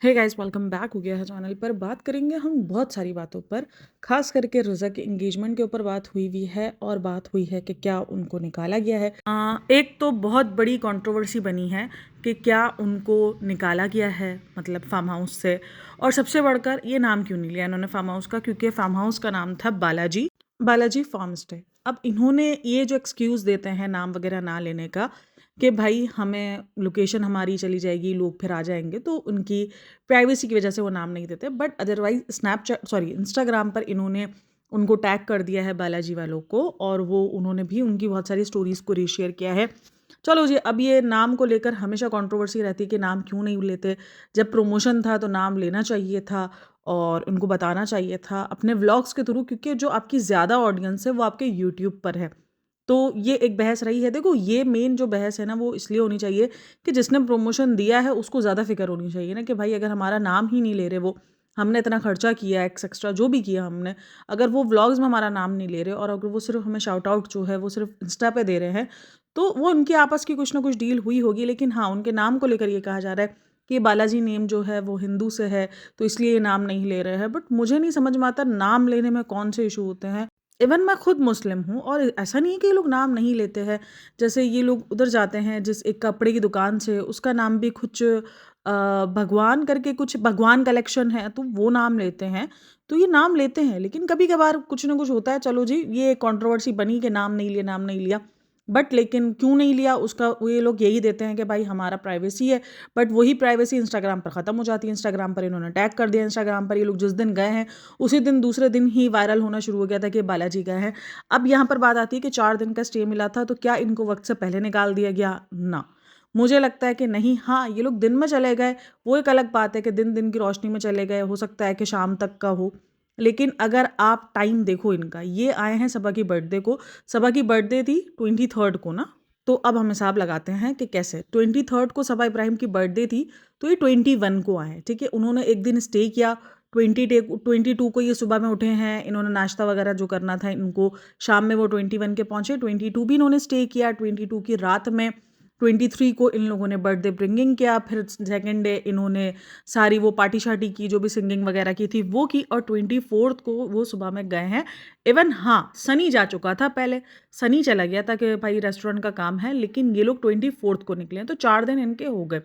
Hey guys, welcome back हो गया है चैनल पर। बात करेंगे हम बहुत सारी बातों पर, खास करके रज़ा के एंगेजमेंट के ऊपर बात हुई है और बात हुई है कि क्या उनको निकाला गया है। एक तो बहुत बड़ी कंट्रोवर्सी बनी है कि क्या उनको निकाला गया है, मतलब फार्म हाउस से। और सबसे बढ़कर ये नाम क्यों नहीं लिया इन्होंने फार्म हाउस का, क्योंकि फार्म हाउस का नाम था बालाजी बालाजी फार्म स्टे। अब इन्होंने ये जो एक्सक्यूज़ देते हैं नाम वगैरह ना लेने का कि भाई हमें लोकेशन हमारी चली जाएगी, लोग फिर आ जाएंगे, तो उनकी प्राइवेसी की वजह से वो नाम नहीं देते। बट अदरवाइज इंस्टाग्राम पर इन्होंने उनको टैग कर दिया है बालाजी वालों को, और वो उन्होंने भी उनकी बहुत सारी स्टोरीज को रीशेयर किया है। चलो जी, अब ये नाम को लेकर हमेशा कंट्रोवर्सी रहती है कि नाम क्यों नहीं लेते। जब प्रमोशन था तो नाम लेना चाहिए था और उनको बताना चाहिए था अपने व्लॉग्स के थ्रू, क्योंकि जो आपकी ज़्यादा ऑडियंस है वो आपके यूट्यूब पर है। तो ये एक बहस रही है। देखो, ये मेन जो बहस है ना, वो इसलिए होनी चाहिए कि जिसने प्रमोशन दिया है उसको ज़्यादा फिक्र होनी चाहिए ना, कि भाई अगर हमारा नाम ही नहीं ले रहे वो, हमने इतना खर्चा किया एक्स्ट्रा जो भी किया हमने, अगर वो व्लॉग्स में हमारा नाम नहीं ले रहे और अगर वो सिर्फ हमें शाउट आउट जो है वो सिर्फ इंस्टा पे दे रहे हैं, तो वो उनकी आपस की कुछ ना कुछ डील हुई होगी। लेकिन हाँ, उनके नाम को लेकर ये कहा जा रहा है कि बालाजी नेम जो है वो हिंदू से है, तो इसलिए ये नाम नहीं ले रहे हैं। बट मुझे नहीं समझ में आता नाम लेने में कौन से इशू होते हैं। इवन मैं खुद मुस्लिम हूँ और ऐसा नहीं है कि ये लोग नाम नहीं लेते हैं। जैसे ये लोग उधर जाते हैं जिस एक कपड़े की दुकान से, उसका नाम भी कुछ भगवान करके, कुछ भगवान कलेक्शन है, तो वो नाम लेते हैं। तो ये नाम लेते हैं, लेकिन कभी कभार कुछ ना कुछ होता है। चलो जी, ये कंट्रोवर्सी बनी कि नाम नहीं लिया, नाम नहीं लिया। बट लेकिन क्यों नहीं लिया उसका वो ये लोग यही देते हैं कि भाई हमारा प्राइवेसी है। बट वही प्राइवेसी इंस्टाग्राम पर ख़त्म हो जाती है। इंस्टाग्राम पर इन्होंने टैग कर दिया। इंस्टाग्राम पर ये लोग जिस दिन गए हैं उसी दिन दूसरे दिन ही वायरल होना शुरू हो गया था कि बालाजी गए हैं। अब यहाँ पर बात आती है कि 4 दिन का स्टे मिला था, तो क्या इनको वक्त से पहले निकाल दिया गया ना? मुझे लगता है कि नहीं। हाँ, ये लोग दिन में चले गए, वो एक अलग बात है कि दिन दिन की रोशनी में चले गए, हो सकता है कि शाम तक का हो। लेकिन अगर आप टाइम देखो इनका, ये आए हैं सबा की बर्थडे को। सबा की बर्थडे थी 23rd को ना। तो अब हम हिसाब लगाते हैं कि कैसे 23rd को सबा इब्राहिम की बर्थडे थी, तो ये 21 को आए हैं। ठीक है, उन्होंने एक दिन स्टे किया। 22 को ये सुबह में उठे हैं, इन्होंने नाश्ता वगैरह जो करना था इनको, शाम में वो 21 के पहुंचे। 22 भी इन्होंने स्टे किया। 22 की रात में 23 को इन लोगों ने बर्थडे ब्रिंगिंग किया। फिर सेकेंड डे इन्होंने सारी वो पार्टी शार्टी की, जो भी सिंगिंग वगैरह की थी वो की, और 24th को वो सुबह में गए हैं। इवन हाँ, सनी जा चुका था पहले। सनी चला गया था कि भाई रेस्टोरेंट का काम है, लेकिन ये लोग 24th को निकले हैं, तो 4 दिन इनके हो गए।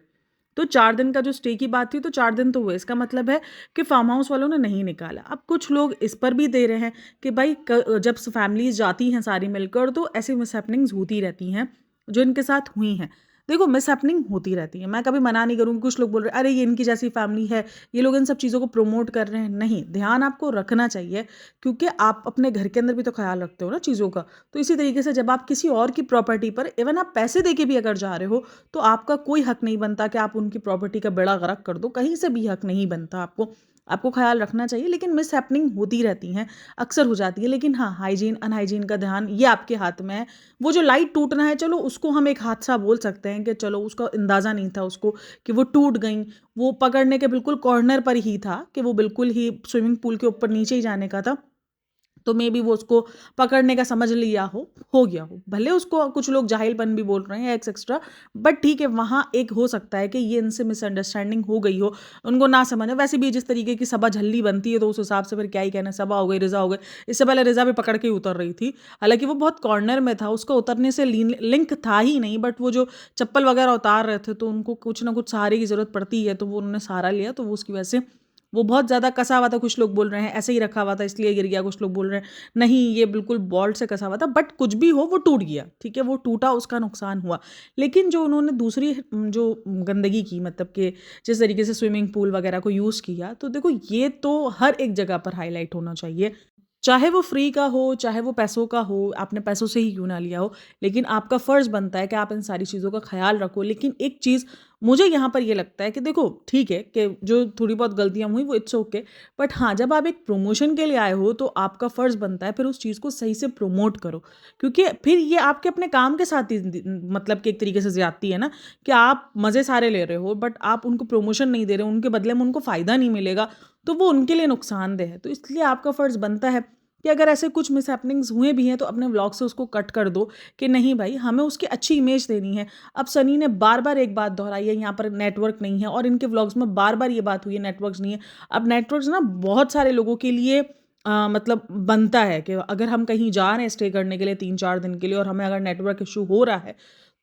तो 4 दिन का जो स्टे की बात थी, तो 4 दिन तो हुए। इसका मतलब है कि फार्म हाउस वालों ने नहीं निकाला। अब कुछ लोग इस पर भी दे रहे हैं कि भाई जब फैमिलीज जाती हैं सारी मिलकर, तो ऐसी मिसहैपनिंग्स होती रहती हैं जो इनके साथ हुई हैं। देखो, मिसहैपनिंग होती रहती है, मैं कभी मना नहीं करूँगी। कुछ लोग बोल रहे हैं अरे ये इनकी जैसी फैमिली है, ये लोग इन सब चीज़ों को प्रमोट कर रहे हैं। नहीं, ध्यान आपको रखना चाहिए, क्योंकि आप अपने घर के अंदर भी तो ख्याल रखते हो ना चीज़ों का। तो इसी तरीके से जब आप किसी और की प्रॉपर्टी पर, इवन आप पैसे दे के भी अगर जा रहे हो, तो आपका कोई हक नहीं बनता कि आप उनकी प्रॉपर्टी का बेड़ा गर्क कर दो। कहीं से भी हक नहीं बनता आपको। आपको ख्याल रखना चाहिए। लेकिन मिसहैपनिंग होती रहती हैं, अक्सर हो जाती है। लेकिन हाँ, हाइजीन अनहाइजीन का ध्यान ये आपके हाथ में है। वो जो लाइट टूटना है, चलो उसको हम एक हादसा बोल सकते हैं कि चलो उसका अंदाज़ा नहीं था उसको कि वो टूट गई। वो पकड़ने के बिल्कुल कॉर्नर पर ही था कि वो बिल्कुल ही स्विमिंग पूल के ऊपर नीचे ही जाने का था। तो मे बी वो उसको पकड़ने का समझ लिया हो गया हो। भले उसको कुछ लोग जाहिलपन भी बोल रहे हैं एक्सेट्रा, बट ठीक है, वहाँ एक हो सकता है कि ये इनसे मिसअंडरस्टैंडिंग हो गई हो, उनको ना समझ। वैसे भी जिस तरीके की सभा झल्ली बनती है, तो उस हिसाब से फिर क्या ही कहना, सभा हो गई, रिजा हो गए। इससे पहले रिजा भी पकड़ के ही उतर रही थी, हालांकि वो बहुत कॉर्नर में था, उसका उतरने से लिंक था ही नहीं। बट वो जो चप्पल वगैरह उतार रहे थे, तो उनको कुछ ना कुछ सहारे की जरूरत पड़ती है, तो वो उन्होंने सहारा लिया, तो वो उसकी वजह से वो बहुत ज़्यादा कसा हुआ था। कुछ लोग बोल रहे हैं ऐसे ही रखा हुआ था इसलिए गिर गया, कुछ लोग बोल रहे हैं नहीं ये बिल्कुल बॉल्ट से कसा हुआ था। बट कुछ भी हो, वो टूट गया। ठीक है, वो टूटा, उसका नुकसान हुआ। लेकिन जो उन्होंने दूसरी जो गंदगी की, मतलब कि जिस तरीके से स्विमिंग पूल वगैरह को यूज़ किया, तो देखो ये तो हर एक जगह पर हाईलाइट होना चाहिए। चाहे वो फ्री का हो, चाहे वो पैसों का हो, आपने पैसों से ही क्यों ना लिया हो, लेकिन आपका फ़र्ज़ बनता है कि आप इन सारी चीज़ों का ख्याल रखो। लेकिन एक चीज़ मुझे यहाँ पर ये लगता है कि देखो, ठीक है कि जो थोड़ी बहुत गलतियाँ हुई वो इट्स ओके। बट हाँ, जब आप एक प्रमोशन के लिए आए हो, तो आपका फ़र्ज़ बनता है फिर उस चीज़ को सही से प्रमोट करो। क्योंकि फिर ये आपके अपने काम के साथ ही मतलब कि एक तरीके से ज़्यादती है ना, कि आप मज़े सारे ले रहे हो बट आप उनको प्रमोशन नहीं दे रहे हो, उनके बदले में उनको फ़ायदा नहीं मिलेगा, तो वो उनके लिए नुकसानदेह है। तो इसलिए आपका फ़र्ज़ बनता है कि अगर ऐसे कुछ मिसहैपनिंग्स हुए भी हैं तो अपने व्लॉग से उसको कट कर दो कि नहीं भाई, हमें उसकी अच्छी इमेज देनी है। अब सनी ने बार-बार एक बात दोहराई है, यहाँ पर नेटवर्क नहीं है, और इनके व्लॉग्स में बार-बार ये बात हुई है नेटवर्क्स नहीं है। अब नेटवर्क्स ना बहुत सारे लोगों के लिए मतलब बनता है कि अगर हम कहीं जा रहे हैं स्टे करने के लिए 3-4 दिन के लिए और हमें अगर नेटवर्क इश्यू हो रहा है,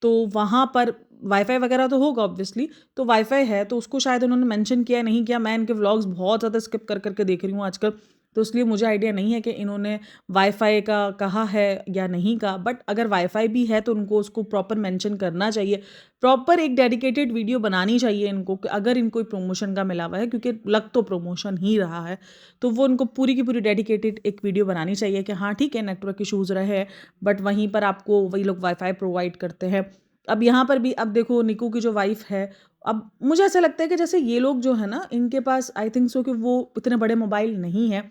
तो वहाँ पर वाईफ़ाई वगैरह तो होगा ऑब्वियसली, तो वाईफ़ाई है तो उसको शायद उन्होंने मेंशन किया नहीं किया। मैं इनके व्लॉग्स बहुत ज़्यादा स्किप कर के देख रही हूँ आजकल, तो इसलिए मुझे आइडिया नहीं है कि इन्होंने वाईफ़ाई का कहा है या नहीं कहा। बट अगर वाईफ़ाई भी है तो उनको उसको प्रॉपर मेंशन करना चाहिए। प्रॉपर एक डेडिकेटेड वीडियो बनानी चाहिए इनको कि अगर इनको कोई प्रमोशन का मिला हुआ है, क्योंकि लग तो प्रमोशन ही रहा है, तो वो उनको पूरी की पूरी डेडिकेटेड एक वीडियो बनानी चाहिए कि हाँ ठीक है, नेटवर्क इश्यूज़ रहे हैं, बट वहीं पर आपको वही लोग वाईफ़ाई प्रोवाइड करते हैं। अब यहाँ पर भी अब देखो निक्कू की जो वाइफ़ है, अब मुझे ऐसा लगता है कि जैसे ये लोग जो है ना, इनके पास आई थिंक सो कि वो इतने बड़े मोबाइल नहीं है,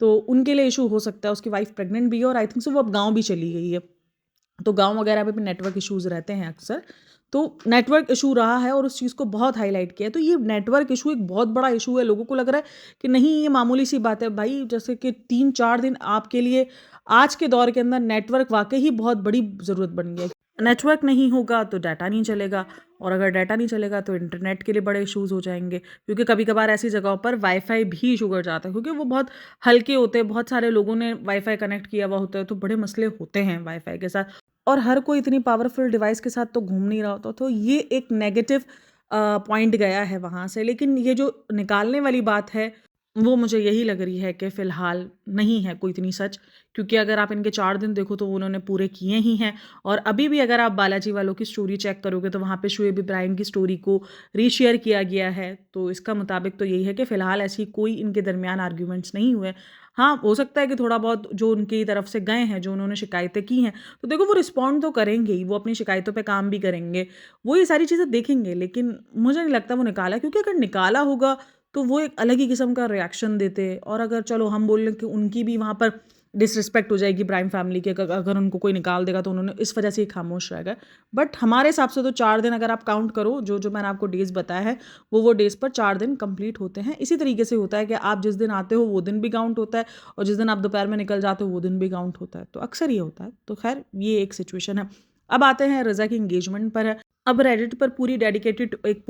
तो उनके लिए इशू हो सकता है। उसकी वाइफ़ प्रेग्नेंट भी है और आई थिंक सो वो अब गाँव भी चली गई है। तो गाँव वगैरह में भी नेटवर्क इश्यूज़ रहते हैं अक्सर। तो नेटवर्क इश्यू रहा है और उस चीज़ को बहुत हाईलाइट किया है। तो ये नेटवर्क इश्यू एक बहुत बड़ा इश्यू है। लोगों को लग रहा है कि नहीं ये मामूली सी बात है। भाई जैसे कि 3-4 दिन आपके लिए आज के दौर के अंदर नेटवर्क वाक़ई ही बहुत बड़ी ज़रूरत बन गया है। नेटवर्क नहीं होगा तो डाटा नहीं चलेगा, और अगर डाटा नहीं चलेगा तो इंटरनेट के लिए बड़े इश्यूज़ हो जाएँगे। क्योंकि कभी-कभार ऐसी जगहों पर वाईफ़ाई भी इश्यू कर जाता है, क्योंकि वो बहुत हल्के होते हैं, बहुत सारे लोगों ने वाईफ़ाई कनेक्ट किया हुआ होता है, तो बड़े मसले होते हैं वाईफ़ाई के साथ। और हर कोई इतनी पावरफुल डिवाइस के साथ तो घूम नहीं रहा होता, तो ये एक नेगेटिव पॉइंट गया है वहाँ से। लेकिन ये जो निकालने वाली बात है, वो मुझे यही लग रही है कि फ़िलहाल नहीं है कोई इतनी सच, क्योंकि अगर आप इनके 4 दिन देखो तो वो उन्होंने पूरे किए ही हैं। और अभी भी अगर आप बालाजी वालों की स्टोरी चेक करोगे तो वहाँ पे शुएब इब्राहिम की स्टोरी को रीशेयर किया गया है। तो इसका मुताबिक तो यही है कि फ़िलहाल ऐसी कोई इनके दरमियान आर्ग्यूमेंट्स नहीं हुए। हाँ, हो सकता है कि थोड़ा बहुत जो उनकी तरफ से गए हैं, जो उन्होंने शिकायतें की हैं, तो देखो वो रिस्पॉन्ड तो करेंगे ही, वो अपनी शिकायतों पे काम भी करेंगे, वो ये सारी चीज़ें देखेंगे। लेकिन मुझे नहीं लगता वो निकाला, क्योंकि अगर निकाला होगा तो वो एक अलग ही किस्म का रिएक्शन देते। और अगर चलो हम बोल लें कि उनकी भी वहाँ पर डिसरिस्पेक्ट हो जाएगी प्राइम फैमिली की, अगर अगर उनको कोई निकाल देगा तो उन्होंने इस वजह से ही खामोश रह गए। बट हमारे हिसाब से तो 4 दिन अगर आप काउंट करो, जो मैंने आपको डेज़ बताया है, वो डेज़ पर 4 दिन कंप्लीट होते हैं। इसी तरीके से होता है कि आप जिस दिन आते हो वो दिन भी काउंट होता है, और जिस दिन आप दोपहर में निकल जाते हो वो दिन भी काउंट होता है। तो अक्सर ये होता है। तो खैर ये एक सिचुएशन है। अब आते हैं रज़ा की एंगेजमेंट पर। अब रेडिट पर पूरी डेडिकेटेड एक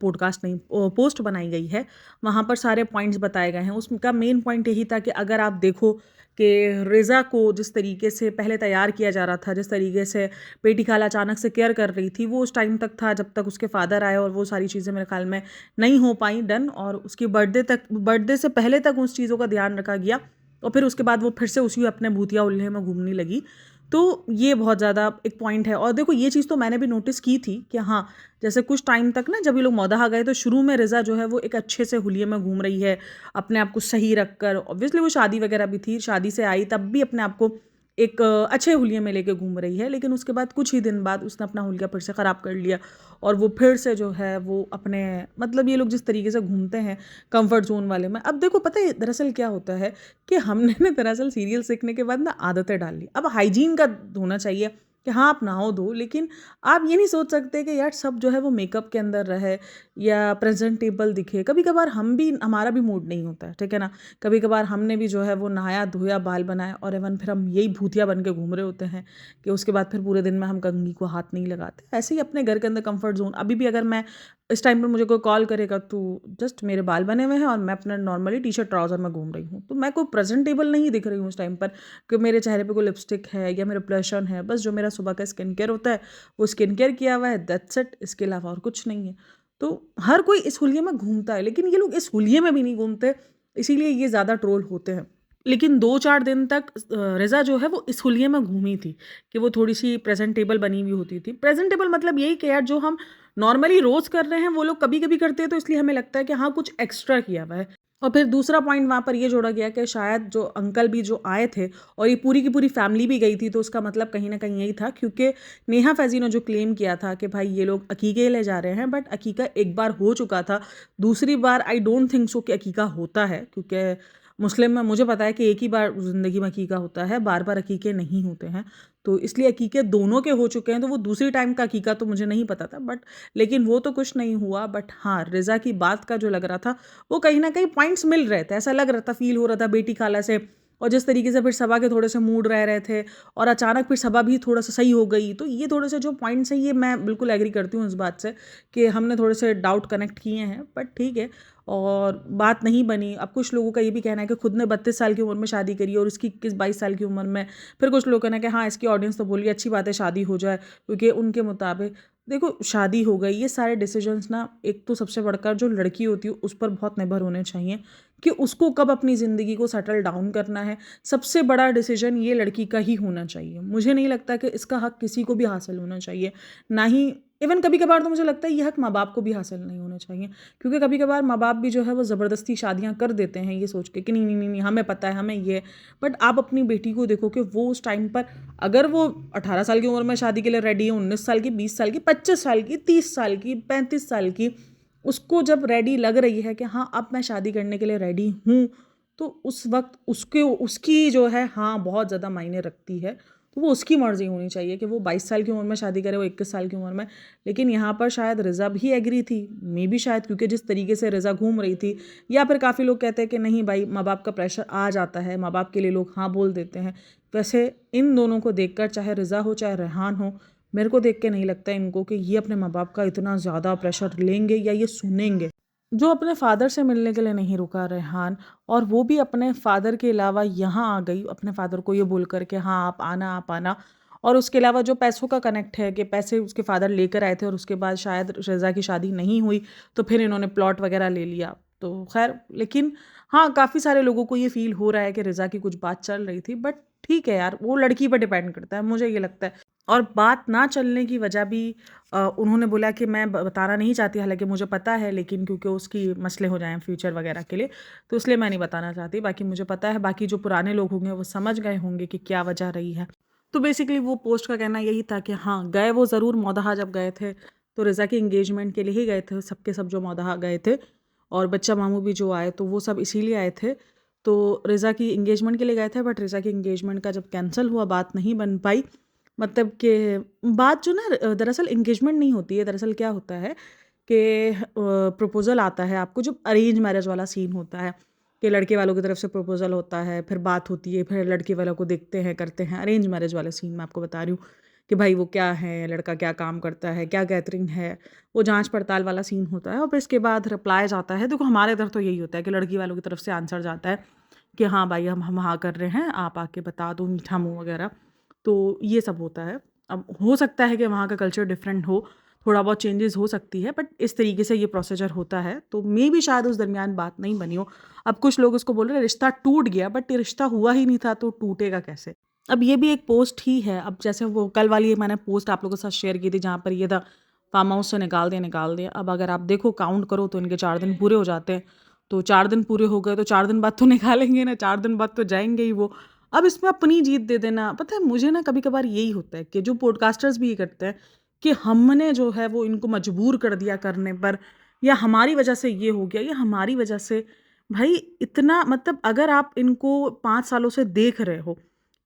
पॉडकास्ट नहीं, पोस्ट बनाई गई है। वहाँ पर सारे पॉइंट्स बताए गए हैं। उसका मेन पॉइंट यही था कि अगर आप देखो कि रज़ा को जिस तरीके से पहले तैयार किया जा रहा था, जिस तरीके से बेटी खाला अचानक से केयर कर रही थी, वो उस टाइम तक था जब तक उसके फादर आए, और वो सारी चीज़ें मेरे ख्याल में नहीं हो पाई डन, और उसकी बर्थडे से पहले तक उस चीज़ों का ध्यान रखा गया, और फिर उसके बाद वो फिर से उसी अपने भूतिया उल्हे में घूमने लगी। तो ये बहुत ज़्यादा एक पॉइंट है। और देखो ये चीज़ तो मैंने भी नोटिस की थी कि हाँ, जैसे कुछ टाइम तक ना जब ये लोग मौदहा गए तो शुरू में रज़ा जो है वो एक अच्छे से हुलिये में घूम रही है, अपने आप को सही रख कर। ऑब्वियसली वो शादी वगैरह भी थी, शादी से आई तब भी अपने आप को एक अच्छे हुलिये में लेके घूम रही है। लेकिन उसके बाद कुछ ही दिन बाद उसने अपना हुलिया फिर से ख़राब कर लिया, और वो फिर से जो है वो अपने मतलब ये लोग जिस तरीके से घूमते हैं कंफर्ट ज़ोन वाले में। अब देखो पता है दरअसल क्या होता है कि हमने ना दरअसल सीरियल सीखने के बाद ना आदतें डाल ली। अब हाइजीन का होना चाहिए कि हाँ आप नहाओ धो, लेकिन आप ये नहीं सोच सकते कि यार सब जो है वो मेकअप के अंदर रहे या प्रेजेंटेबल दिखे। कभी कभार हम भी, हमारा भी मूड नहीं होता है, ठीक है ना। कभी कभार हमने भी जो है वो नहाया धोया, बाल बनाया, और एवन फिर हम यही भूतिया बन के घूम रहे होते हैं कि उसके बाद फिर पूरे दिन में हम कंघी को हाथ नहीं लगाते। ऐसे ही अपने घर के अंदर कंफर्ट जोन। अभी भी अगर मैं इस टाइम पर मुझे कोई कॉल करेगा तो जस्ट मेरे बाल बने हुए हैं और मैं अपना नॉर्मली टी शर्ट ट्राउज़र में घूम रही हूँ, तो मैं कोई प्रेजेंटेबल नहीं दिख रही हूँ उस टाइम पर कि मेरे चेहरे पे कोई लिपस्टिक है या मेरा ब्लश ऑन है। बस जो मेरा सुबह का स्किन केयर होता है वो स्किन केयर किया हुआ है, दैट्स इट। इसके अलावा और कुछ नहीं है। तो हर कोई इस हुलिये में घूमता है, लेकिन ये लोग इस हुलिये में भी नहीं घूमते, इसीलिए ये ज़्यादा ट्रोल होते हैं। लेकिन 2-4 दिन तक रज़ा जो है वो इस हुलिये में घूमी थी कि वो थोड़ी-सी प्रेज़ेंटेबल बनी हुई होती थी। प्रेज़ेंटेबल मतलब यही कि यार जो हम नॉर्मली रोज़ कर रहे हैं वो लोग कभी-कभी करते हैं, तो इसलिए हमें लगता है कि हाँ, कुछ एक्स्ट्रा किया हुआ है। और फिर दूसरा पॉइंट वहाँ पर ये जोड़ा गया कि शायद जो अंकल भी जो आए थे और ये पूरी की पूरी फैमिली भी गई थी, तो उसका मतलब कहीं न कहीं यही था, क्योंकि नेहा फ़ैज़ी ने जो क्लेम किया था कि भाई ये लोग अकीक़े ले जा रहे हैं, बट अकीक़ा एक बार हो चुका था, दूसरी बार आई डोंट थिंक सो कि अकीक़ा होता है, क्योंकि मुस्लिम में मुझे पता है कि एक ही बार ज़िंदगी में अकीक़ा होता है, बार-बार अकीक़े नहीं होते हैं। तो इसलिए अकीक़े दोनों के हो चुके हैं, तो वो दूसरी टाइम का अकीक़ा तो मुझे नहीं पता था, बट लेकिन वो तो कुछ नहीं हुआ। बट हाँ, रज़ा की बात का जो लग रहा था, वो कहीं न कहीं पॉइंट्स मिल रहे थे, ऐसा लग रहा था, फ़ील हो रहा था बेटी खाला से और जिस तरीके से फिर सबा के थोड़े से मूड रह रहे थे और अचानक फिर सबा भी थोड़ा सा सही हो गई, तो ये थोड़े से जो पॉइंट्स हैं ये मैं बिल्कुल एग्री करती हूँ इस बात से कि हमने थोड़े से डाउट कनेक्ट किए हैं, बट ठीक है। और बात नहीं बनी। अब कुछ लोगों का ये भी कहना है कि खुद ने 32 साल की उम्र में शादी करी और उसकी 21-22 साल की उम्र में। फिर कुछ लोग कहना है कि हाँ, इसकी ऑडियंस तो बोल रही है अच्छी बात है शादी हो जाए, क्योंकि उनके मुताबिक देखो शादी हो गई, ये सारे डिसीजंस ना एक तो सबसे बढ़कर जो लड़की होती है उस पर बहुत निर्भर होने चाहिए कि उसको कब अपनी ज़िंदगी को सेटल डाउन करना है। सबसे बड़ा डिसीजन ये लड़की का ही होना चाहिए। मुझे नहीं लगता कि इसका हक किसी को भी हासिल होना चाहिए, ना ही इवन कभी कभार तो मुझे लगता है ये हक माँ बाप को भी हासिल नहीं होना चाहिए, क्योंकि कभी कभार माँ बाप भी जो है वो ज़बरदस्ती शादियाँ कर देते हैं ये सोच के कि नहीं नहीं नहीं नहीं, हमें पता है हमें ये। बट आप अपनी बेटी को देखो कि वो उस टाइम पर अगर वो 18 साल की उम्र में शादी के लिए रेडी है, 19 साल की, 20 साल की, 25 साल की, 30 साल की, 35 साल की, उसको जब रेडी लग रही है कि हाँ अब मैं शादी करने के लिए रेडी हूँ, तो उस वक्त उसके उसकी जो है हाँ बहुत ज़्यादा मायने रखती है। तो वो उसकी मर्ज़ी होनी चाहिए कि वो 22 साल की उम्र में शादी करे, वो 21 साल की उम्र में। लेकिन यहाँ पर शायद रिज़ा भी एग्री थी, मे भी शायद, क्योंकि जिस तरीके से रिज़ा घूम रही थी, या फिर काफ़ी लोग कहते हैं कि नहीं भाई माँ बाप का प्रेशर आ जाता है, माँ बाप के लिए लोग हाँ बोल देते हैं। वैसे इन दोनों को देखकर, चाहे रिज़ा हो चाहे रेहान हो, मेरे को देख के नहीं लगता इनको कि ये अपने माँ बाप का इतना ज़्यादा प्रेशर लेंगे या ये सुनेंगे। जो अपने फादर से मिलने के लिए नहीं रुका रेहान, और वो भी अपने फादर के अलावा यहाँ आ गई अपने फादर को ये बोल कर के हाँ आप आना आप आना। और उसके अलावा जो पैसों का कनेक्ट है कि पैसे उसके फादर लेकर आए थे और उसके बाद शायद रज़ा की शादी नहीं हुई, तो फिर इन्होंने प्लॉट वगैरह ले लिया। तो खैर, लेकिन हाँ काफ़ी सारे लोगों को ये फील हो रहा है कि रज़ा की कुछ बात चल रही थी, बट ठीक है यार, वो लड़की पर डिपेंड करता है, मुझे ये लगता है। और बात ना चलने की वजह भी उन्होंने बोला कि मैं बताना नहीं चाहती, हालांकि मुझे पता है, लेकिन क्योंकि उसकी मसले हो जाएं फ्यूचर वगैरह के लिए, तो इसलिए मैं नहीं बताना चाहती। बाकी मुझे पता है, बाकी जो पुराने लोग होंगे वो समझ गए होंगे कि क्या वजह रही है। तो बेसिकली वो पोस्ट का कहना यही था कि हाँ गए वो ज़रूर मौदहा, जब गए थे तो रज़ा के इंगेजमेंट के लिए ही गए थे, सबके सब जो मौदहा गए थे और बच्चा मामू भी जो आए तो वो सब इसीलिए आए थे। तो रज़ा की इंगेजमेंट के लिए गए थे, बट रज़ा की इंगेजमेंट का जब कैंसिल हुआ, बात नहीं बन पाई। मतलब कि बात जो ना दरअसल इंगेजमेंट नहीं होती है, दरअसल क्या होता है कि प्रपोज़ल आता है आपको, जब अरेंज मैरिज वाला सीन होता है कि लड़के वालों की तरफ से प्रपोज़ल होता है, फिर बात होती है, फिर लड़के वालों को देखते हैं करते हैं। अरेंज मैरिज वाले सीन मैं आपको बता रही हूँ कि भाई वो क्या है, लड़का क्या काम करता है, क्या गैदरिंग है, वो जांच पड़ताल वाला सीन होता है। और फिर इसके बाद रिप्लाई जाता है। देखो हमारे इधर तो यही होता है कि लड़की वालों की तरफ से आंसर जाता है कि हाँ भाई हम हाँ कर रहे हैं, आप आके बता दो, मीठा मुँह वगैरह। तो ये सब होता है। अब हो सकता है कि वहाँ का कल्चर डिफरेंट हो, थोड़ा बहुत चेंजेस हो सकती है, बट इस तरीके से ये प्रोसीजर होता है। तो मे भी शायद उस दरमियान बात नहीं बनी हो। अब कुछ लोग उसको बोल रहे हैं रिश्ता टूट गया, बट ये रिश्ता हुआ ही नहीं था तो टूटेगा कैसे। अब ये भी एक पोस्ट ही है। अब जैसे वो कल वाली मैंने पोस्ट आप लोगों के साथ शेयर की थी जहाँ पर ये था फार्म हाउस से निकाल दिया निकाल दिया। अब अगर आप देखो काउंट करो तो इनके 4 दिन पूरे हो जाते हैं। तो 4 दिन पूरे हो गए तो 4 दिन बाद तो निकालेंगे ना, 4 दिन बाद तो जाएंगे ही वो। अब इसमें अपनी जीत दे देना, पता है मुझे ना कभी कभार यही होता है कि जो पॉडकास्टर्स भी ये करते हैं कि हमने जो है वो इनको मजबूर कर दिया करने पर, या हमारी वजह से ये हो गया, या हमारी वजह से। भाई इतना मतलब अगर आप इनको 5 सालों से देख रहे हो,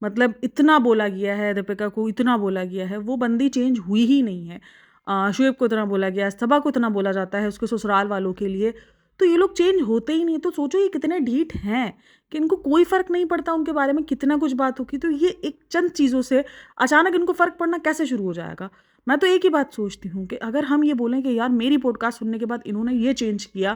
मतलब इतना बोला गया है दीपिका को, इतना बोला गया है, वो बंदी चेंज हुई ही नहीं है। शुएब को इतना बोला गया, सबा को इतना बोला जाता है उसके ससुराल वालों के लिए, तो ये लोग चेंज होते ही नहीं। तो सोचो ये कितने ढीठ हैं कि इनको कोई फ़र्क नहीं पड़ता उनके बारे में कितना कुछ बात होगी, तो ये एक चंद चीज़ों से अचानक इनको फ़र्क पड़ना कैसे शुरू हो जाएगा। मैं तो एक ही बात सोचती हूँ कि अगर हम ये बोलें कि यार मेरी पॉडकास्ट सुनने के बाद इन्होंने ये चेंज किया,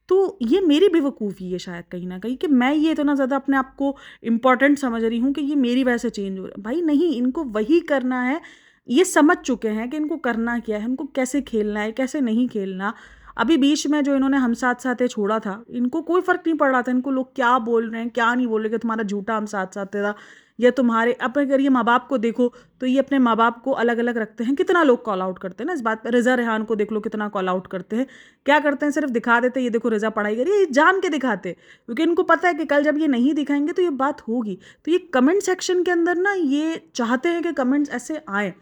तो ये मेरी बेवकूफ़ी है शायद कहीं न कहीं, कि मैं ये इतना ज़्यादा अपने आप को इम्पोर्टेंट समझ रही हूँ कि ये मेरी वजह से चेंज हो रहा है। भाई नहीं, इनको वही करना है, ये समझ चुके हैं कि इनको करना क्या है, इनको कैसे खेलना है, कैसे नहीं खेलना। अभी बीच में जो इन्होंने हम साथ साथ है छोड़ा था, इनको कोई फ़र्क नहीं पड़ रहा था, इनको लोग क्या बोल रहे हैं क्या नहीं बोल रहे, कि तुम्हारा झूठा हम साथ साथ था, या तुम्हारे। अब अगर ये माँ बाप को देखो तो ये अपने माँ बाप को अलग अलग रखते हैं। कितना लोग कॉल आउट करते हैं ना इस बात पर, रज़ा रेहान को देख लो कितना कॉल आउट करते हैं। क्या करते हैं, सिर्फ दिखा देते ये देखो रज़ा पढ़ाई करी, ये जान के दिखाते, क्योंकि इनको पता है कि कल जब ये नहीं दिखाएंगे तो ये बात होगी। तो ये कमेंट सेक्शन के अंदर ना ये चाहते हैं कि कमेंट्स ऐसे आए,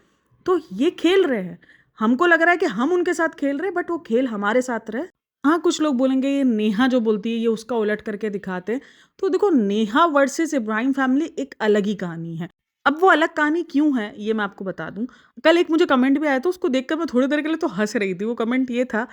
तो ये खेल रहे हैं। हमको लग रहा है कि हम उनके साथ खेल रहे हैं, बट वो खेल हमारे साथ रहे। हाँ, कुछ लोग बोलेंगे ये नेहा जो बोलती है ये उसका उलट करके दिखाते हैं। तो देखो नेहा वर्सेस इब्राहिम फैमिली एक अलग ही कहानी है। अब वो अलग कहानी क्यों है ये मैं आपको बता दूं। कल एक मुझे कमेंट भी आया था, उसको देखकर मैं थोड़ी देर के लिए तो हंस रही थी। वो कमेंट ये था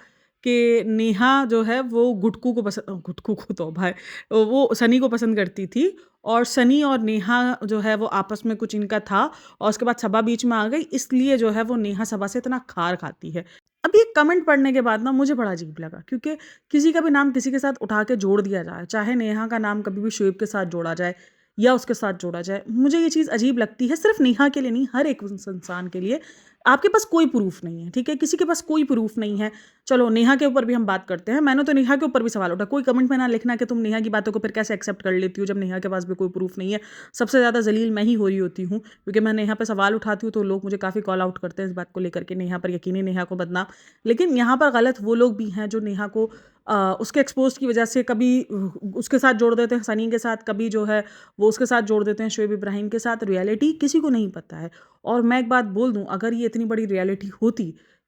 कि नेहा जो है वो गुटकू को तो भाई वो सनी को पसंद करती थी, और सनी और नेहा जो है वो आपस में कुछ इनका था, और उसके बाद सबा बीच में आ गई, इसलिए जो है वो नेहा सबा से इतना खार खाती है। अब ये कमेंट पढ़ने के बाद ना मुझे बड़ा अजीब लगा, क्योंकि किसी का भी नाम किसी के साथ उठा के जोड़ दिया जाए, चाहे नेहा का नाम कभी भी शोएब के साथ जोड़ा जाए या उसके साथ जोड़ा जाए, मुझे ये चीज़ अजीब लगती है। सिर्फ नेहा के लिए नहीं, हर एक इंसान के लिए। आपके पास कोई प्रूफ नहीं है, ठीक है, किसी के पास कोई प्रूफ नहीं है। चलो नेहा के ऊपर भी हम बात करते हैं, मैंने तो नेहा के ऊपर भी सवाल उठा, कोई कमेंट में ना लिखना कि तुम नेहा की बातों को फिर कैसे एक्सेप्ट कर लेती हो जब नेहा के पास भी कोई प्रूफ नहीं है। सबसे ज़्यादा जलील मैं ही हो रही होती हूँ, क्योंकि मैं नेहा पे सवाल उठाती हूँ तो लोग मुझे काफ़ी कॉल आउट करते हैं इस बात को लेकर के, नेहा पर यकीनी नेहा को बदनाम। लेकिन यहाँ पर गलत वो लोग भी हैं जो नेहा को उसके एक्सपोज की वजह से कभी उसके साथ जोड़ देते हैं सनी के साथ, कभी जो है वो उसके साथ जोड़ देते हैं शोएब इब्राहिम के साथ। रियलिटी किसी को नहीं पता है। और मैं एक बात बोल दूं, अगर ये इतनी बड़ी रियलिटी होती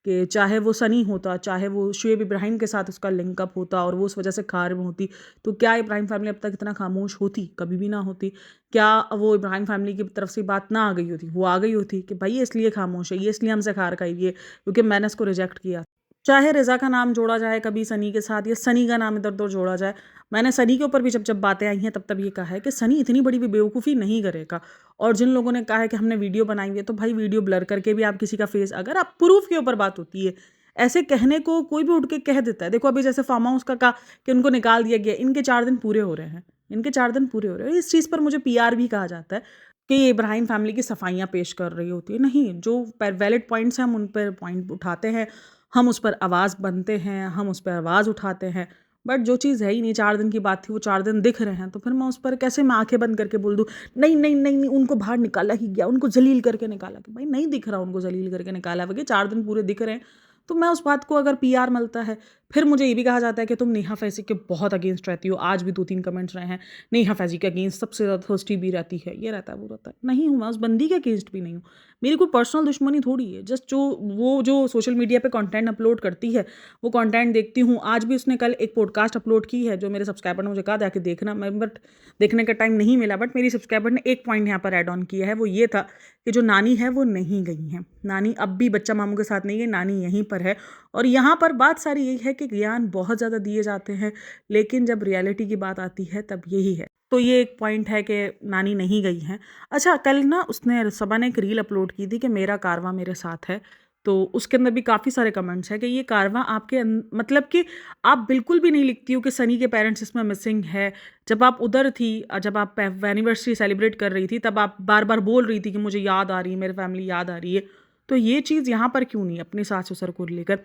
कि चाहे वो सनी होता, चाहे वो शोएब इब्राहिम के साथ उसका लिंकअप होता और वो उस वजह से खार में होती, तो क्या इब्राहिम फैमिली अब तक इतना खामोश होती? कभी भी ना होती। क्या वो इब्राहिम फैमिली की तरफ से बात ना आ गई होती? वो आ गई होती कि भाई ये इसलिए खामोश है, ये इसलिए हमसे खार खाई हुई है क्योंकि मैंने इसको रिजेक्ट किया। चाहे रिज़ा का नाम जोड़ा जाए कभी सनी के साथ, या सनी का नाम इधर-उधर जोड़ा जाए। मैंने सनी के ऊपर भी जब बातें आई हैं तब ये कहा है कि सनी इतनी बड़ी भी बेवकूफ़ी नहीं करेगा। और जिन लोगों ने कहा है कि हमने वीडियो बनाई है, तो भाई वीडियो ब्लर करके भी आप किसी का फेस, अगर आप प्रूफ़ के ऊपर बात होती है, ऐसे कहने को कोई भी उठ के कह देता है। देखो अभी जैसे फार्म हाउस का कहा कि उनको निकाल दिया गया, इनके 4 दिन पूरे हो रहे हैं। इनके 4 दिन पूरे हो रहे हैं। इस चीज़ पर मुझे पीआर भी कहा जाता है कि ये इब्राहिम फैमिली की सफाइयाँ पेश कर रही होती है। नहीं, जो वैलिड पॉइंट्स हैं हम उन पर पॉइंट उठाते हैं, हम उस पर आवाज़ बनते हैं, हम उस पर आवाज़ उठाते हैं। बट जो चीज़ है ही नहीं, 4 दिन की बात थी, वो 4 दिन दिख रहे हैं, तो फिर मैं उस पर कैसे मैं आँखें बंद करके बोल दूँ, नहीं, नहीं, नहीं, नहीं, उनको बाहर निकाला ही गया, उनको ज़लील करके निकाला गया। भाई नहीं दिख रहा उनको ज़लील करके निकाला गया, 4 दिन पूरे दिख रहे हैं, तो मैं उस बात को अगर पीआर मिलता है, फिर मुझे ये भी कहा जाता है कि तुम नेहा फैज़ी के बहुत अगेंस्ट रहती हो। आज भी 2-3 कमेंट्स रहे हैं, नेहा फैज़ी के अगेंस्ट सबसे ज़्यादा थर्स्टी भी रहती है, ये रहता है, वो रहता है। नहीं हूँ मैं, उस बंदी के अगेंस्ट भी नहीं हूँ। मेरी कोई पर्सनल दुश्मनी थोड़ी है, जस्ट जो सोशल मीडिया पे कंटेंट अपलोड करती है, वो कंटेंट देखती हूँ। आज भी उसने कल एक पॉडकास्ट अपलोड की है, जो मेरे सब्सक्राइबर ने मुझे कहा जाके देखना, मैं बट देखने का टाइम नहीं मिला। बट मेरी सब्सक्राइबर ने एक पॉइंट यहाँ पर ऐड ऑन किया है, वो ये था कि जो नानी है वो नहीं गई हैं। नानी अब भी बच्चा मामू के साथ नहीं गई, नानी यहीं पर है। और यहाँ पर बात सारी यही है कि ज्ञान बहुत ज़्यादा दिए जाते हैं, लेकिन जब रियलिटी की बात आती है तब यही है। तो ये एक पॉइंट है कि नानी नहीं गई हैं। अच्छा, कल ना उसने सबा ने एक रील अपलोड की थी कि मेरा कारवां मेरे साथ है, तो उसके अंदर भी काफ़ी सारे कमेंट्स हैं कि ये कारवां आपके मतलब कि आप बिल्कुल भी नहीं लिखती हो कि सनी के पेरेंट्स इसमें मिसिंग है। जब आप उधर थी, जब आप एनिवर्सरी सेलिब्रेट कर रही थी, तब आप बार बार बोल रही थी कि मुझे याद आ रही है, मेरी फैमिली याद आ रही है। तो ये चीज़ यहाँ पर क्यों नहीं अपने सास ससुर को लेकर?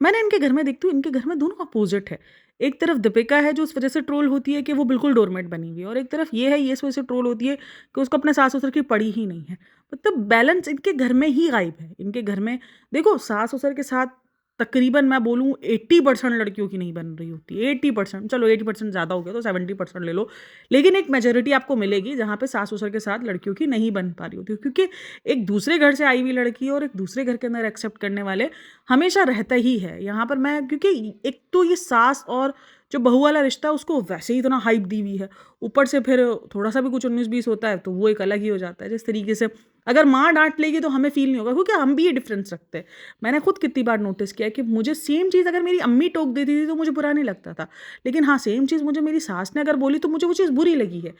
मैंने इनके घर में देखती हूँ, इनके घर में दोनों अपोजिट है। एक तरफ दीपिका है जो उस वजह से ट्रोल होती है कि वो बिल्कुल डोरमेट बनी हुई है, और एक तरफ ये है, ये इस वजह से ट्रोल होती है कि उसको अपने सास ससुर की पड़ी ही नहीं है। मतलब बैलेंस इनके घर में ही गायब है। इनके घर में देखो, सास ससुर के साथ तकरीबन मैं बोलूँ 80% लड़कियों की नहीं बन रही होती है। 80%, चलो 80% ज़्यादा हो गया तो 70% ले लो, लेकिन एक मेजोरिटी आपको मिलेगी जहाँ पे सास ससुर के साथ लड़कियों की नहीं बन पा रही होती, क्योंकि एक दूसरे घर से आई हुई लड़की और एक दूसरे घर के अंदर एक्सेप्ट करने वाले हमेशा रहता ही है। यहाँ पर मैं, क्योंकि एक तो ये सास और जो बहू वाला रिश्ता है उसको वैसे ही इतना हाइप दी हुई है, ऊपर से फिर थोड़ा सा भी कुछ 19-20 होता है तो वो एक अलग ही हो जाता है। जिस तरीके से अगर माँ डांट लेगी तो हमें फील नहीं होगा, क्योंकि हम भी ये डिफरेंस रखते हैं। मैंने खुद कितनी बार नोटिस किया कि मुझे सेम चीज़ अगर मेरी अम्मी टोक देती थी तो मुझे बुरा नहीं लगता था, लेकिन हाँ, सेम चीज़ मुझे मेरी सास ने अगर बोली तो मुझे वो चीज़ बुरी लगी है।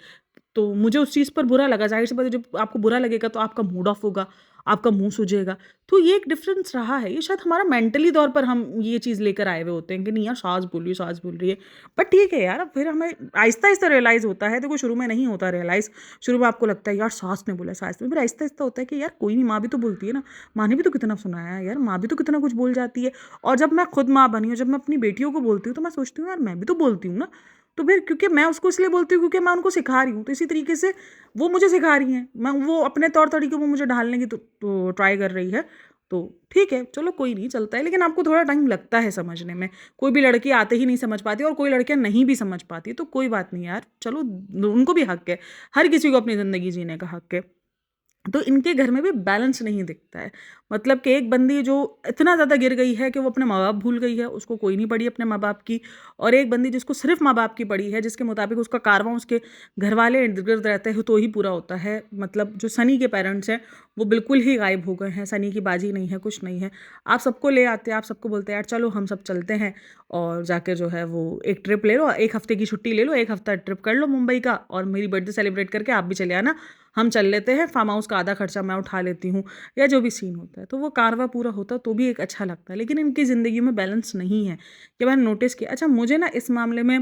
तो मुझे उस चीज़ पर बुरा लगा। ज़ाहिर सी बात है, जब आपको बुरा लगेगा तो आपका मूड ऑफ होगा, आपका मुँह सूजेगा। तो ये एक डिफ़रेंस रहा है। ये शायद हमारा मेंटली तौर पर हम ये चीज़ लेकर आए हुए होते हैं कि नहीं यार, सास बोल रही है, सास बोल रही है। बट ठीक है यार, अब फिर हमें आहिस्ता-आहिस्ता रियलाइज़ होता है। देखो शुरू में नहीं होता रियलाइज़, शुरू में आपको लगता है यार सास ने बोला, सास ने, फिर आहिस्ता-आहिस्ता होता है कि यार कोई नहीं, माँ भी तो बोलती है ना, माँ ने भी तो कितना सुनाया है यार, माँ भी तो कितना कुछ बोल जाती है। और जब मैं खुद माँ बनी हूँ, जब मैं अपनी बेटियों को बोलती हूँ तो मैं सोचती हूँ यार मैं भी तो बोलती हूँ ना। तो फिर क्योंकि मैं उसको इसलिए बोलती हूँ क्योंकि मैं उनको सिखा रही हूँ, तो इसी तरीके से वो मुझे सिखा रही हैं। मैं वो अपने तौर तरीके वो मुझे ढालने की तो ट्राई कर रही है। तो ठीक है, चलो कोई नहीं, चलता है, लेकिन आपको थोड़ा टाइम लगता है समझने में। कोई भी लड़की आते ही नहीं समझ पाती, और कोई लड़कियाँ नहीं भी समझ पाती, तो कोई बात नहीं यार, चलो उनको भी हक है। हर किसी को अपनी ज़िंदगी जीने का हक है। तो इनके घर में भी बैलेंस नहीं दिखता है। मतलब कि एक बंदी जो इतना ज़्यादा गिर गई है कि वो अपने माँ-बाप भूल गई है, उसको कोई नहीं पड़ी अपने माँ-बाप की, और एक बंदी जिसको सिर्फ़ माँ-बाप की पड़ी है, जिसके मुताबिक उसका कारवां उसके घरवाले इर्द-गिर्द रहते हैं तो ही पूरा होता है। मतलब जो सनी के पेरेंट्स हैं, वो बिल्कुल ही गायब हो गए हैं, सनी की बाजी नहीं है, कुछ नहीं है। आप सबको ले आते हैं, आप सबको बोलते हैं यार चलो हम सब चलते हैं और जाके जो है वो एक ट्रिप ले लो, 1 हफ़्ते की छुट्टी ले लो, 1 हफ़्ता ट्रिप कर लो मुंबई का और मेरी बर्थडे सेलिब्रेट करके आप भी चले आना। हम चल लेते हैं, फार्म हाउस का आधा खर्चा मैं उठा लेती हूँ, या जो भी सीन होता है। तो वो कारवां पूरा होता तो भी एक अच्छा लगता है, लेकिन इनकी ज़िंदगी में बैलेंस नहीं है। कि मैंने नोटिस किया। अच्छा, मुझे ना इस मामले में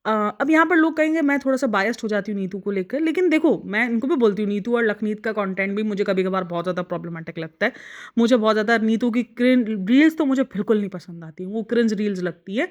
अब यहाँ पर लोग कहेंगे मैं थोड़ा-सा बायस्ड हो जाती हूँ नीतू को लेकर, लेकिन देखो मैं इनको भी बोलती हूँ, नीतू और लखनीत का कंटेंट भी मुझे कभी-कभार बहुत ज़्यादा प्रॉब्लमैटिक लगता है। मुझे बहुत ज़्यादा नीतू की रील्स तो मुझे बिल्कुल नहीं पसंद आती, वो क्रिंज रील्स लगती है।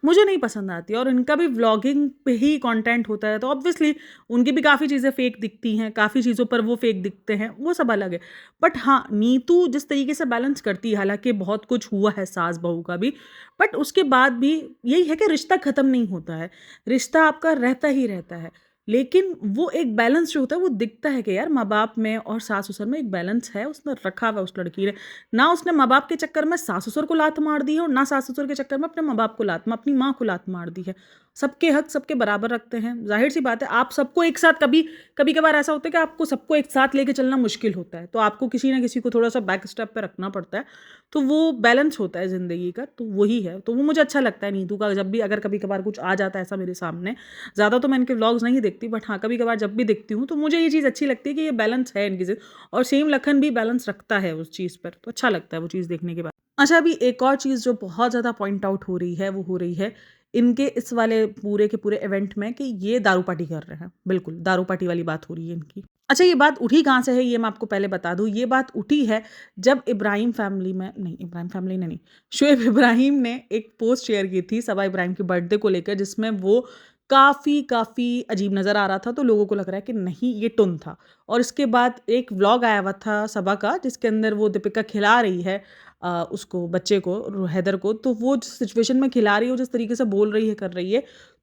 मुझे नहीं पसंद आती, और इनका भी व्लॉगिंग पे ही कंटेंट होता है, तो ऑब्वियसली उनकी भी काफ़ी चीज़ें फेक दिखती हैं, काफ़ी चीज़ों पर वो फेक दिखते हैं, वो सब अलग है। बट हाँ, नीतू जिस तरीके से बैलेंस करती है, हालाँकि बहुत कुछ हुआ है सास-बहू का भी, बट उसके बाद भी यही है कि रिश्ता ख़त्म नहीं होता है, रिश्ता आपका रहता ही रहता है। लेकिन वो एक बैलेंस जो होता है वो दिखता है कि यार माँ-बाप में और सास-ससुर में एक बैलेंस है, उसने रखा हुआ है उस लड़की ने। ना उसने माँ-बाप के चक्कर में सास-ससुर को लात मार दी है और ना सास-ससुर के चक्कर में अपने माँ-बाप को अपनी माँ को लात मार दी है। सबके हक सबके बराबर रखते हैं। ज़ाहिर-सी बात है, आप सबको एक साथ कभी-कभार ऐसा होता है कि आपको सबको एक साथ लेके चलना मुश्किल होता है। तो आपको किसी न किसी को थोड़ा-सा बैक स्टेप पे रखना पड़ता है। तो वो बैलेंस होता है ज़िंदगी का, तो वही है। तो वो मुझे अच्छा लगता है नीतू का, जब भी अगर कभी-कभार कुछ आ जाता है ऐसा मेरे सामने। ज़्यादा तो मैं इनके व्लॉग्स नहीं देखती, बट हाँ, कभी-कभार जब भी देखती हूँ तो मुझे ये चीज़ अच्छी लगती है कि ये बैलेंस है इनकी और सेम लखन भी बैलेंस रखता है उस चीज़ पर, तो अच्छा लगता है वो चीज़ देखने के बाद। अच्छा, अभी एक और चीज़ जो बहुत ज़्यादा पॉइंट आउट हो रही है, वो हो रही है इनके इस वाले पूरे के पूरे इवेंट में कि ये दारू पार्टी कर रहे हैं। बिल्कुल, दारू पार्टी वाली बात हो रही है इनकी। अच्छा, ये बात उठी कहाँ से है, ये मैं आपको पहले बता दूँ। ये बात उठी है जब इब्राहिम फैमिली में नहीं, इब्राहिम फैमिली ने नहीं, शुएब इब्राहिम ने एक पोस्ट शेयर की थी सबा इब्राहिम के बर्थडे को लेकर, जिसमें वो काफ़ी अजीब नज़र आ रहा था, तो लोगों को लग रहा है कि नहीं ये टुन था। और इसके बाद एक व्लॉग आया हुआ था सबा का, जिसके अंदर वो दीपिका खिला रही है उसको, बच्चे को, हैदर को, तो वो जिस सिचुएशन में खिला रही है, वो जिस तरीके से बोल रही है, कर रही है,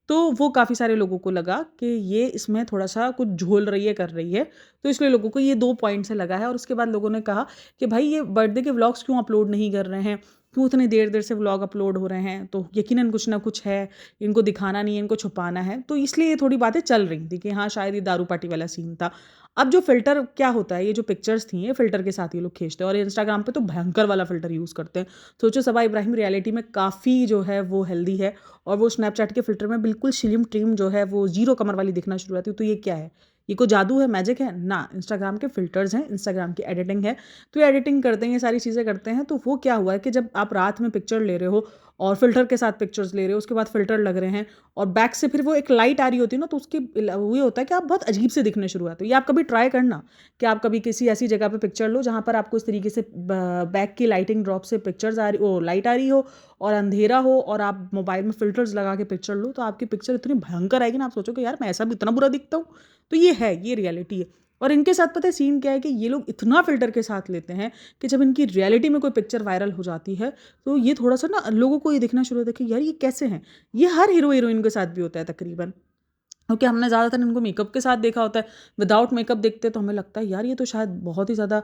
तो वो काफ़ी सारे लोगों को लगा कि ये इसमें थोड़ा-सा कुछ झोल रही है, कर रही है। तो इसलिए लोगों को ये 2 पॉइंट से लगा है, और उसके बाद लोगों ने कहा कि भाई ये बर्थडे के व्लॉग्स क्यों अपलोड नहीं कर रहे हैं? क्यों इतनी देर-देर से व्लॉग अपलोड हो रहे हैं? तो यकीनन कुछ ना कुछ है, इनको दिखाना नहीं है, इनको छुपाना है। तो इसलिए ये थोड़ी बातें चल रही थी कि हाँ, शायद ये दारू पार्टी वाला सीन था। अब जो फ़िल्टर क्या होता है, ये जो पिक्चर्स थी, ये फ़िल्टर के साथ ये लोग खींचते हैं, और इंस्टाग्राम पे तो भयंकर वाला फ़िल्टर यूज़ करते हैं। सोचो, सबा इब्राहिम रियलिटी में काफ़ी जो है वो हेल्दी है, और वो स्नैपचैट के फ़िल्टर में बिल्कुल स्लिम ट्रिम जो है वो ज़ीरो कमर वाली दिखना शुरू हुई थी। तो ये क्या है? ये कोई जादू है, मैजिक है? ना, इंस्टाग्राम के फ़िल्टर्स हैं, इंस्टाग्राम की एडिटिंग है। तो ये एडिटिंग करते हैं, ये सारी चीज़ें करते हैं, तो वो क्या हुआ है कि जब आप रात में पिक्चर ले रहे हो और फ़िल्टर के साथ पिक्चर्स ले रहे हो, उसके बाद फ़िल्टर लग रहे हैं और बैक से फिर वो एक लाइट आ रही होती है ना, तो उसकी वो ये होता है कि आप बहुत अजीब से दिखने शुरू होते हो। ये आप कभी ट्राई करना कि आप कभी किसी ऐसी जगह पे पिक्चर लो जहाँ पर आपको इस तरीके से बैक की लाइटिंग ड्रॉप से पिक्चर्स आ रही, ओ लाइट आ रही हो और अंधेरा हो, और आप मोबाइल में फ़िल्टर्स लगा के पिक्चर लो, तो आपकी पिक्चर इतनी भयंकर आएगी ना, आप सोचोगे यार मैं ऐसा भी इतना बुरा दिखता हूँ। तो ये है, ये रियलिटी है। और इनके साथ पता है सीन क्या है कि ये लोग इतना फ़िल्टर के साथ लेते हैं कि जब इनकी रियलिटी में कोई पिक्चर वायरल हो जाती है, तो ये थोड़ा-सा ना लोगों को ये दिखना शुरू होता है कि यार ये कैसे हैं? ये हर हीरो-हीरोइन के साथ भी होता है तकरीबन। क्योंकि हमने ज़्यादातर इनको मेकअप के साथ देखा होता है, विदाउट मेकअप देखते हैं तो हमें लगता है यार ये तो शायद बहुत ही ज़्यादा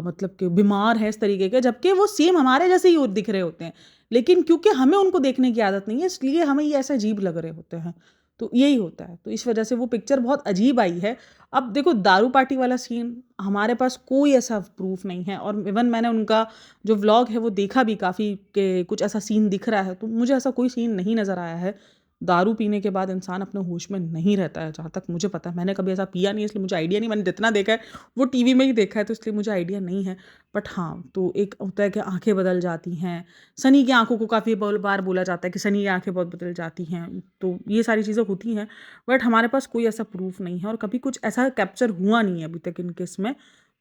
मतलब कि बीमार है इस तरीके के, जबकि वो सेम हमारे जैसे ही दिख रहे होते हैं। लेकिन क्योंकि हमें उनको देखने की आदत नहीं है, इसलिए हमें ये ऐसे अजीब लग रहे होते हैं। तो यही होता है, तो इस वजह से वो पिक्चर बहुत अजीब आई है। अब देखो, दारू पार्टी वाला सीन हमारे पास कोई ऐसा प्रूफ नहीं है, और इवन मैंने उनका जो व्लॉग है वो देखा भी काफ़ी कि कुछ ऐसा सीन दिख रहा है, तो मुझे ऐसा कोई सीन नहीं नज़र आया है। दारू पीने के बाद इंसान अपने होश में नहीं रहता है, जहाँ तक मुझे पता है। मैंने कभी ऐसा पिया नहीं है, इसलिए मुझे आइडिया नहीं। मैंने जितना देखा है वो टीवी में ही देखा है, तो इसलिए मुझे आइडिया नहीं है। बट हाँ, तो एक होता है कि आँखें बदल जाती हैं। सनी की आँखों को काफ़ी बार बोला जाता है कि सनी की आँखें बहुत बदल जाती हैं, तो ये सारी चीज़ें होती हैं। बट हमारे पास कोई ऐसा प्रूफ नहीं है, और कभी कुछ ऐसा कैप्चर हुआ नहीं है अभी तक इन केस में।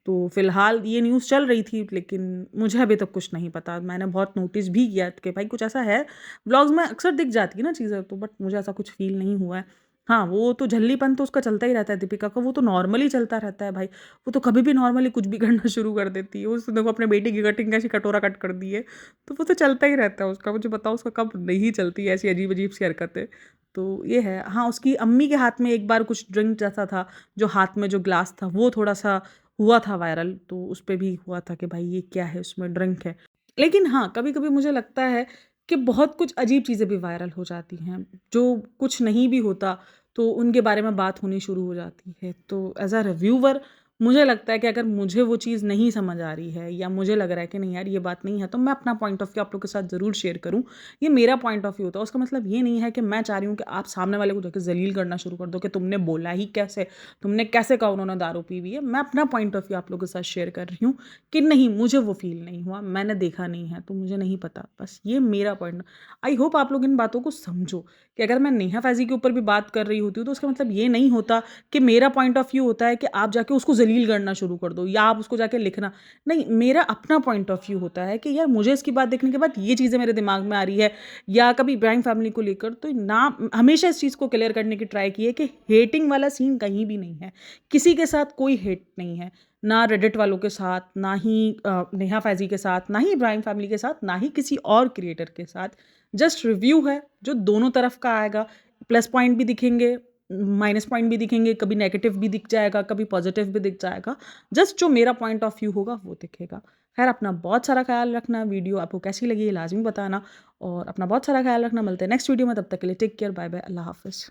तो फ़िलहाल ये न्यूज़ चल रही थी, लेकिन मुझे अभी तक कुछ नहीं पता। मैंने बहुत नोटिस भी किया कि भाई कुछ ऐसा है, व्लॉग्स में अक्सर दिख जाती है ना चीज़ें, तो बट मुझे ऐसा कुछ फ़ील नहीं हुआ है। हाँ, वो तो झल्लीपन तो उसका चलता ही रहता है दीपिका का, वो तो नॉर्मली चलता रहता है भाई। वो तो कभी भी नॉर्मली कुछ भी करना शुरू कर देती है। उसने देखो अपने बेटे की कटिंग कैसी कटोरा कट कर दी है, तो वो तो चलता ही रहता है उसका। मुझे बताओ उसका कब नहीं चलती है ऐसी अजीब-अजीब सी हरकतें। तो ये है। हाँ, उसकी अम्मी के हाथ में एक बार कुछ ड्रिंक जैसा था, जो हाथ में जो ग्लास था वो थोड़ा-सा हुआ था वायरल, तो उस पे भी हुआ था कि भाई ये क्या है, उसमें ड्रिंक है। लेकिन हाँ, कभी-कभी मुझे लगता है कि बहुत कुछ अजीब चीज़ें भी वायरल हो जाती हैं, जो कुछ नहीं भी होता, तो उनके बारे में बात होनी शुरू हो जाती है। तो एज़ अ रिव्यूअर मुझे लगता है कि अगर मुझे वो चीज़ नहीं समझ आ रही है या मुझे लग रहा है कि नहीं यार ये बात नहीं है, तो मैं अपना पॉइंट ऑफ व्यू आप लोग के साथ ज़रूर शेयर करूँ। ये मेरा पॉइंट ऑफ व्यू होता है, उसका मतलब ये नहीं है कि मैं चाह रही हूँ कि आप सामने वाले को जाके ज़लील करना शुरू कर दो कि तुमने बोला ही कैसे? तुमने कैसे कहा उन्होंने दारू पी हुई है? मैं अपना पॉइंट ऑफ व्यू आप लोगों के साथ शेयर कर रही हूँ कि नहीं, मुझे वो फ़ील नहीं हुआ, मैंने देखा नहीं है, तो मुझे नहीं पता। बस ये मेरा पॉइंट। आई होप आप लोग इन बातों को समझो कि अगर मैं नेहा फ़ैज़ी के ऊपर भी बात कर रही होती हूँ, तो उसका मतलब ये नहीं होता कि मेरा पॉइंट ऑफ व्यू होता है कि आप जाके उसको ज़लील करना शुरू कर दो या आप उसको जाके लिखना। नहीं, मेरा अपना पॉइंट ऑफ व्यू होता है कि यार मुझे इसकी बात देखने के बाद ये चीज़ें मेरे दिमाग में आ रही है या कभी इब्राहिम फैमिली को लेकर, तो ना हमेशा इस चीज़ को क्लियर करने की ट्राई की है कि हेटिंग वाला सीन कहीं भी नहीं है। किसी के साथ कोई हेट नहीं है। ना रेडिट वालों के साथ, ना ही नेहा फ़ैज़ी के साथ, ना ही इब्राहिम फैमिली के साथ, ना ही किसी और क्रिएटर के साथ। जस्ट रिव्यू है जो दोनों तरफ का आएगा। प्लस पॉइंट भी दिखेंगे, माइनस पॉइंट भी दिखेंगे, कभी नेगेटिव भी दिख जाएगा, कभी पॉजिटिव भी दिख जाएगा। जस्ट जो मेरा पॉइंट ऑफ व्यू होगा वो दिखेगा। खैर, अपना बहुत सारा ख़्याल रखना। वीडियो आपको कैसी लगी ये लाज़मी बताना और अपना बहुत सारा ख़्याल रखना। मिलते हैं नेक्स्ट वीडियो में, तब तक के लिए टेक केयर, बाय बाय, अल्लाह हाफ़िज़।